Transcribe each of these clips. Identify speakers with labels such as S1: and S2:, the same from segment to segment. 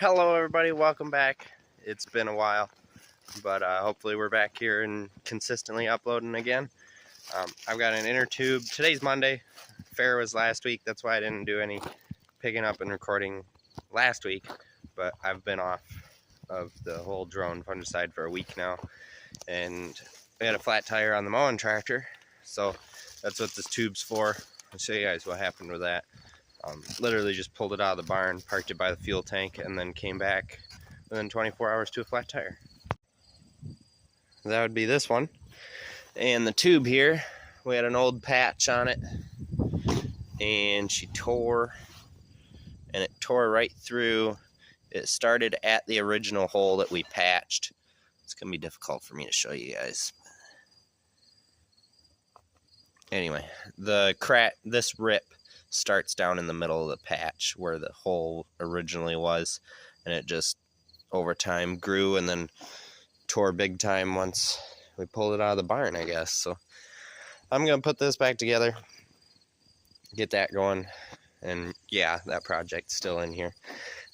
S1: Hello everybody, welcome back. It's been a while, but hopefully we're back here and consistently uploading again. I've got an inner tube. Today's Monday. Fair was last week, that's why I didn't do any picking up and recording last week, but I've been off of the whole drone fungicide for a week now, and we had a flat tire on the mowing tractor, so that's what this tube's for. I'll show you guys what happened with that. Literally just pulled it out of the barn, parked it by the fuel tank, and then came back within 24 hours to a flat tire. That would be this one. And the tube here, we had an old patch on it, and she tore, and it tore right through. It started at the original hole that we patched. It's gonna be difficult for me to show you guys. Anyway, this rip starts down in the middle of the patch where the hole originally was, and it just over time grew and then tore big time once we pulled it out of the barn, I guess. So I'm gonna put this back together, get that going, and yeah, that project's still in here.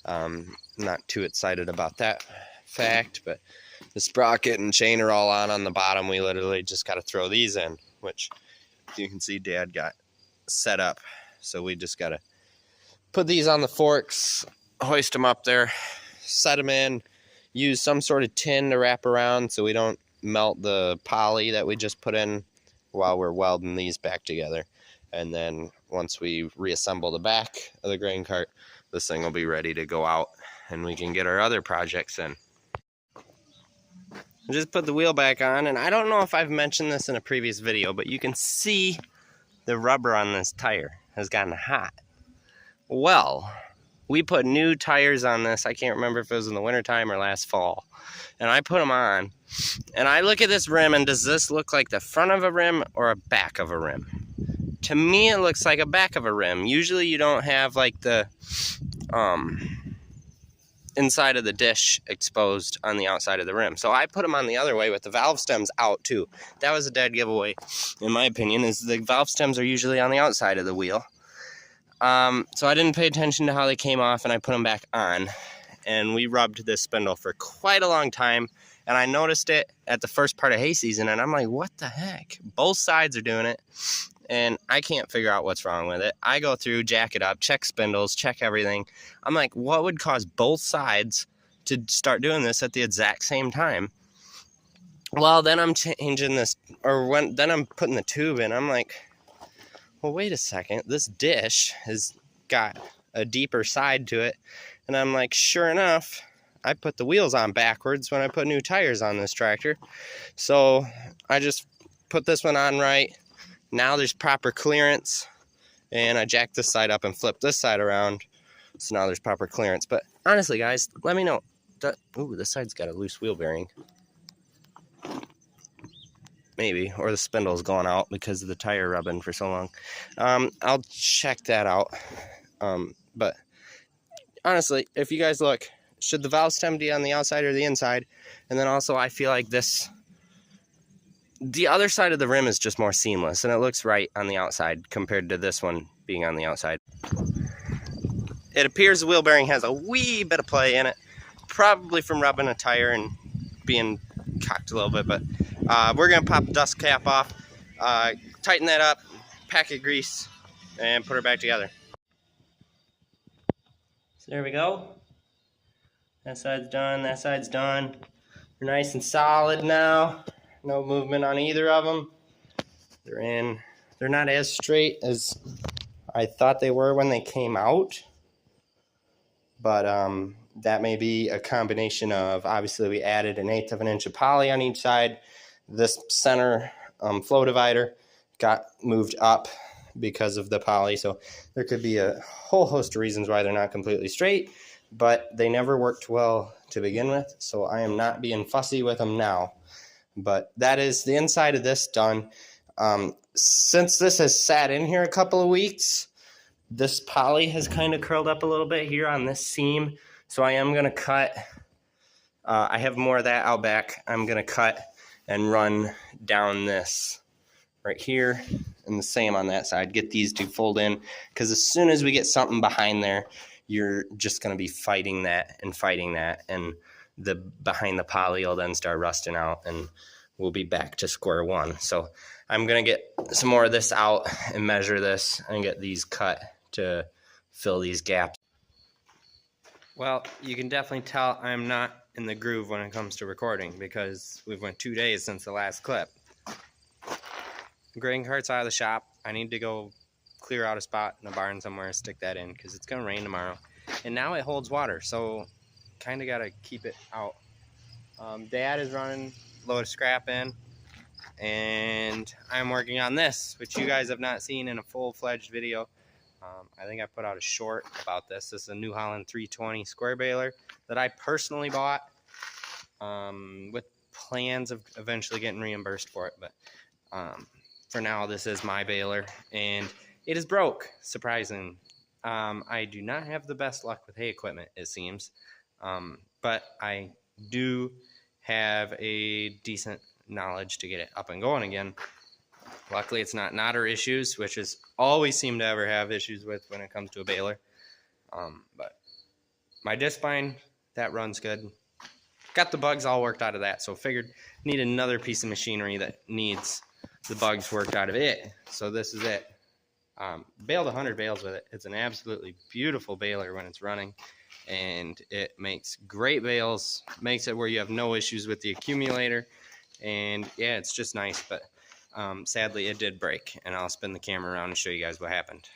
S1: Not too excited about that fact, but the sprocket and chain are all on the bottom. We literally just got to throw these in, which you can see Dad got set up. So we just got to put these on the forks, hoist them up there, set them in, use some sort of tin to wrap around so we don't melt the poly that we just put in while we're welding these back together. And then once we reassemble the back of the grain cart, this thing will be ready to go out and we can get our other projects in. I just put the wheel back on, and I don't know if I've mentioned this in a previous video, but you can see the rubber on this tire has gotten hot. Well, we put new tires on this. I can't remember if it was in the wintertime or last fall. And I put them on, and I look at this rim, and does this look like the front of a rim or a back of a rim? To me, it looks like a back of a rim. Usually you don't have like the inside of the dish exposed on the outside of the rim. So I put them on the other way with the valve stems out too. That was a dead giveaway, in my opinion, is the valve stems are usually on the outside of the wheel. So I didn't pay attention to how they came off, and I put them back on. And we rubbed this spindle for quite a long time. And I noticed it at the first part of hay season, and I'm like, what the heck? Both sides are doing it, and I can't figure out what's wrong with it. I go through, jack it up, check spindles, check everything. I'm like, what would cause both sides to start doing this at the exact same time? Well, then I'm changing this, then I'm putting the tube in. I'm like, well, wait a second. This dish has got a deeper side to it. And I'm like, sure enough, I put the wheels on backwards when I put new tires on this tractor. So I just put this one on right. Now there's proper clearance, and I jacked this side up and flipped this side around, so now there's proper clearance. But honestly, guys, let me know. Ooh, this side's got a loose wheel bearing. Maybe, or the spindle's gone out because of the tire rubbing for so long. I'll check that out. But honestly, if you guys look, should the valve stem be on the outside or the inside? And then also, I feel like the other side of the rim is just more seamless, and it looks right on the outside compared to this one being on the outside. It appears the wheel bearing has a wee bit of play in it, probably from rubbing a tire and being cocked a little bit, but we're going to pop the dust cap off, tighten that up, pack of grease, and put her back together. So there we go. That side's done, that side's done. They're nice and solid now. No movement on either of them. They're in. They're not as straight as I thought they were when they came out. But that may be a combination of, obviously we added 1/8 of an inch of poly on each side. This center flow divider got moved up because of the poly. So there could be a whole host of reasons why they're not completely straight, but they never worked well to begin with. So I am not being fussy with them now. But that is the inside of this done. Since this has sat in here a couple of weeks, this poly has kind of curled up a little bit here on this seam. So I am going to cut. I have more of that out back. I'm going to cut and run down this right here, and the same on that side. Get these to fold in, because as soon as we get something behind there, you're just going to be fighting that, and the behind the poly will then start rusting out, and we'll be back to square one. So I'm going to get some more of this out and measure this and get these cut to fill these gaps. Well, you can definitely tell I'm not in the groove when it comes to recording, because we've went 2 days since the last clip. Grading cart's out of the shop. I need to go clear out a spot in the barn somewhere, stick that in, because it's going to rain tomorrow. And now it holds water, so kind of got to keep it out. Dad is running a load of scrap in, and I'm working on this, which you guys have not seen in a full-fledged video. I think I put out a short about this. This is a New Holland 320 square baler that I personally bought, with plans of eventually getting reimbursed for it. But for now, this is my baler, and it is broke, surprising. I do not have the best luck with hay equipment, it seems, but I do have a decent knowledge to get it up and going again. Luckily, it's not knot or issues, which is always seem to ever have issues with when it comes to a baler. But my disc spine, that runs good. Got the bugs all worked out of that, so figured need another piece of machinery that needs the bugs worked out of it. So this is it. Baled 100 bales with it. It's an absolutely beautiful baler when it's running, and it makes great bales. Makes it where you have no issues with the accumulator, and yeah, it's just nice. But sadly, it did break, and I'll spin the camera around and show you guys what happened.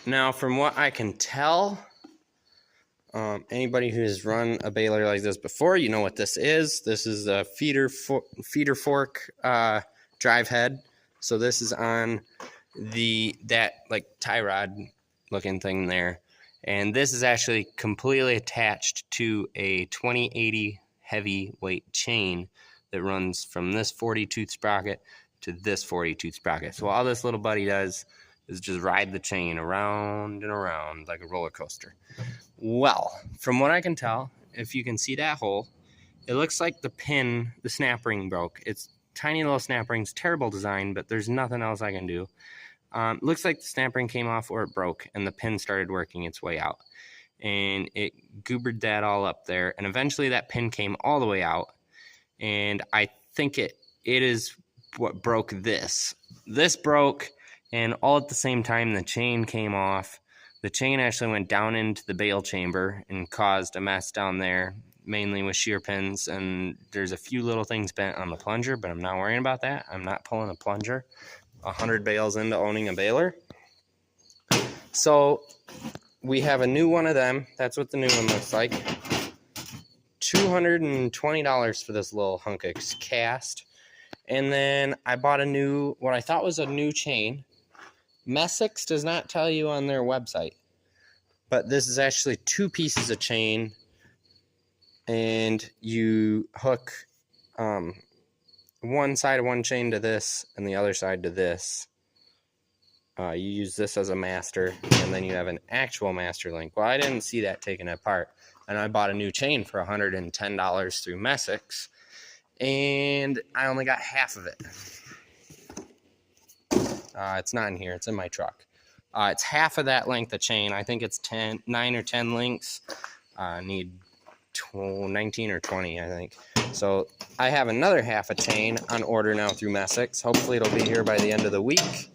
S1: Now, from what I can tell, anybody who has run a baler like this before, you know what this is. This is a feeder fork drive head. So this is on that like tie rod looking thing there, and this is actually completely attached to a 2080 heavyweight chain that runs from this 40 tooth sprocket to this 40 tooth sprocket. So all this little buddy does is just ride the chain around and around like a roller coaster. Well, from what I can tell, if you can see that hole, it looks like the snap ring broke. It's tiny little snap rings, terrible design, but there's nothing else I can do. Looks like the snap ring came off or it broke, and the pin started working its way out, and it goobered that all up there, and eventually that pin came all the way out. And I think it is what broke this. This broke, and all at the same time the chain came off. The chain actually went down into the bale chamber and caused a mess down there, mainly with shear pins, and there's a few little things bent on the plunger, but I'm not worrying about that. I'm not pulling a plunger 100 bales into owning a baler. So we have a new one of them. That's what the new one looks like. $220 for this little hunk of cast. And then I bought what I thought was a new chain. Messick's does not tell you on their website, but this is actually 2 pieces of chain, and you hook one side of one chain to this and the other side to this. You use this as a master, and then you have an actual master link. Well, I didn't see that taken apart, and I bought a new chain for $110 through Messick's, and I only got half of it. It's not in here. It's in my truck. It's half of that length of chain. I think it's 9 or 10 links. Need 19 or 20, I think. So I have another half a chain on order now through Messick's. Hopefully it'll be here by the end of the week,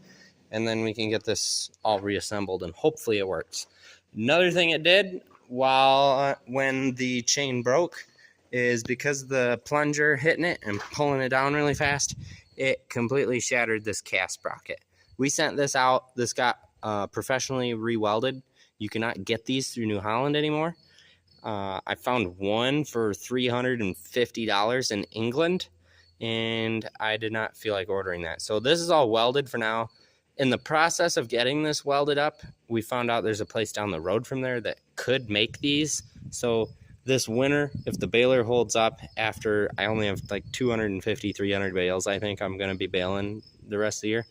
S1: and then we can get this all reassembled, and hopefully it works. Another thing it did when the chain broke is because the plunger hitting it and pulling it down really fast, it completely shattered this cast sprocket. We sent this out. This got professionally re-welded. You cannot get these through New Holland anymore. I found one for $350 in England, and I did not feel like ordering that. So this is all welded for now. In the process of getting this welded up, we found out there's a place down the road from there that could make these. So this winter, if the baler holds up after I only have like 250, 300 bales, I think I'm going to be baling the rest of the year.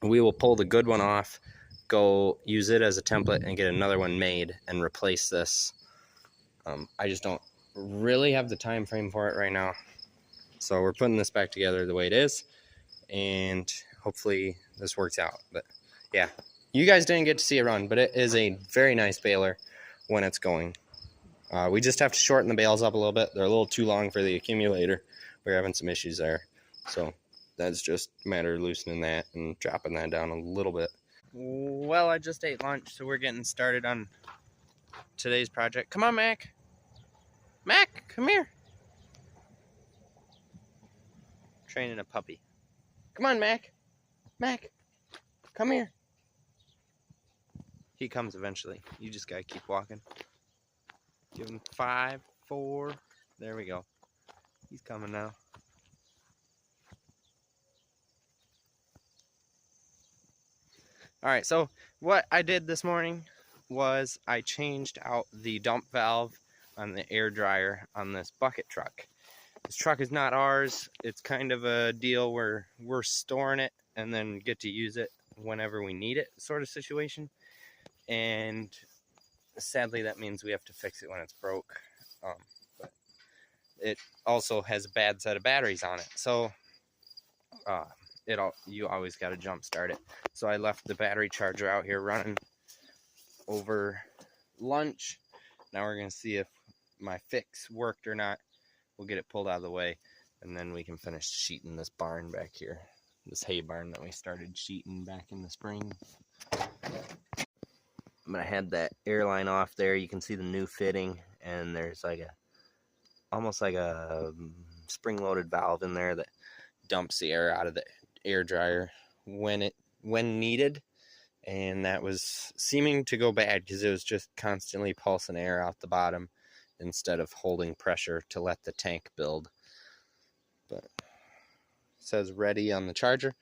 S1: We will pull the good one off, go use it as a template, and get another one made and replace this. I just don't really have the time frame for it right now. So we're putting this back together the way it is, and hopefully this works out. But yeah, You guys didn't get to see it run, but it is a very nice baler when it's going. We just have to shorten the bales up a little bit. They're a little too long for the accumulator. We're having some issues there. So that's just a matter of loosening that and dropping that down a little bit. Well, I just ate lunch, so we're getting started on today's project. Come on, Mac. Mac, come here. Training a puppy. Come on, Mac. Mac, come here. He comes eventually. You just gotta keep walking. Give him 5, 4. There we go. He's coming now. All right, so what I did this morning was I changed out the dump valve on the air dryer on this bucket truck. This truck is not ours. It's kind of a deal where we're storing it and then get to use it whenever we need it, sort of situation. And sadly, that means we have to fix it when it's broke. But it also has a bad set of batteries on it, so you always got to jump start it. So I left the battery charger out here running over lunch. Now we're gonna see if my fix worked or not. We'll get it pulled out of the way, and then we can finish sheeting this barn back here, this hay barn that we started sheeting back in the spring. I'm gonna head that airline off there. You can see the new fitting, and there's like almost like a spring-loaded valve in there that dumps the air out of the air dryer when needed, and that was seeming to go bad because it was just constantly pulsing air out the bottom instead of holding pressure to let the tank build. But it says ready on the charger.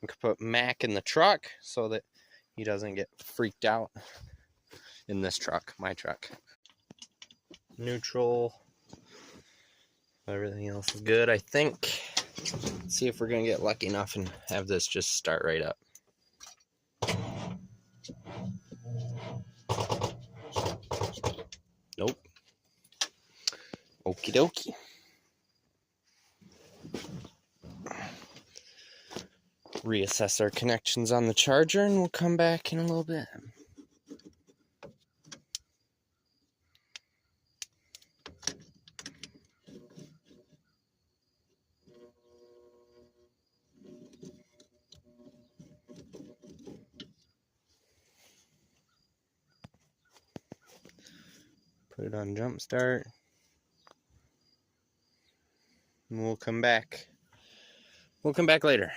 S1: I'm gonna put Mac in the truck so that he doesn't get freaked out in this truck, my truck. Neutral. Everything else is good, I think. Let's see if we're gonna get lucky enough and have this just start right up. Nope. Okie dokie. Reassess our connections on the charger and we'll come back in a little bit. Put it on jump start. And we'll come back. We'll come back later.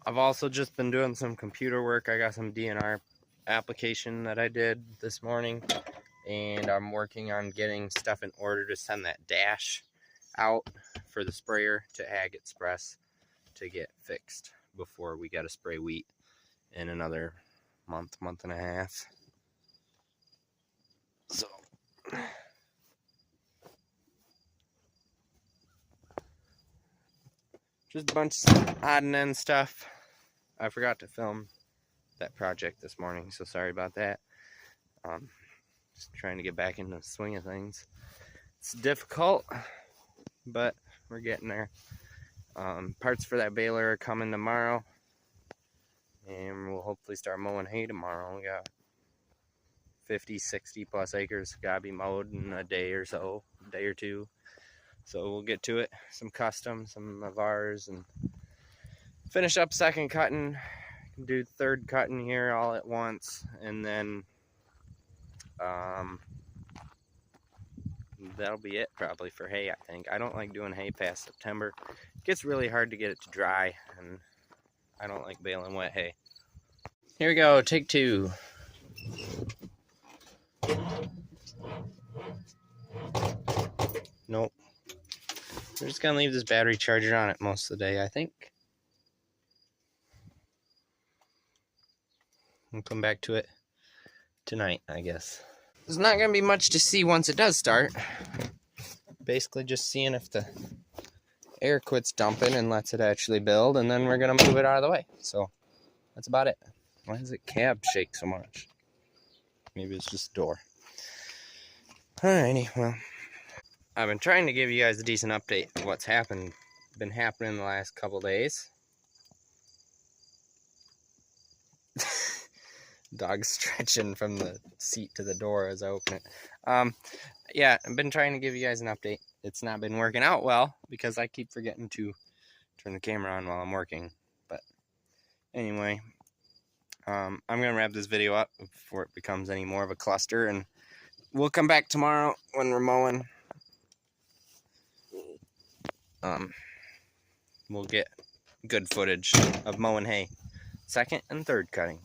S1: I've also just been doing some computer work. I got some DNR application that I did this morning, and I'm working on getting stuff in order to send that dash out for the sprayer to Ag Express to get fixed before we got to spray wheat in another month and a half. So just a bunch of odd and end stuff. I forgot to film that project this morning, so sorry about that. Just trying to get back into the swing of things. It's difficult, but we're getting there. Parts for that baler are coming tomorrow, and we'll hopefully start mowing hay tomorrow. We got 50, 60 plus acres gotta be mowed in a day or so, a day or two. So we'll get to it. Some custom, some of ours, and finish up second cutting. Do third cutting here all at once, and then that'll be it probably for hay, I think. I don't like doing hay past September. It gets really hard to get it to dry, and I don't like baling wet hay. Here we go, take 2. Nope. We're just gonna leave this battery charger on it most of the day, I think. We'll come back to it tonight, I guess. There's not gonna be much to see once it does start. Basically just seeing if the air quits dumping and lets it actually build, and then we're gonna move it out of the way. So that's about it. Why does it cab shake so much? Maybe it's just the door. Alrighty, well, I've been trying to give you guys a decent update of what's been happening the last couple days. Dog stretching from the seat to the door as I open it. Yeah, I've been trying to give you guys an update. It's not been working out well because I keep forgetting to turn the camera on while I'm working. But anyway, I'm gonna wrap this video up before it becomes any more of a cluster, and we'll come back tomorrow when we're mowing. We'll get good footage of mowing hay, second and third cutting.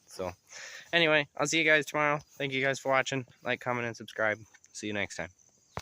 S1: So anyway, I'll see you guys tomorrow. Thank you guys for watching. Like, comment, and subscribe. See you next time.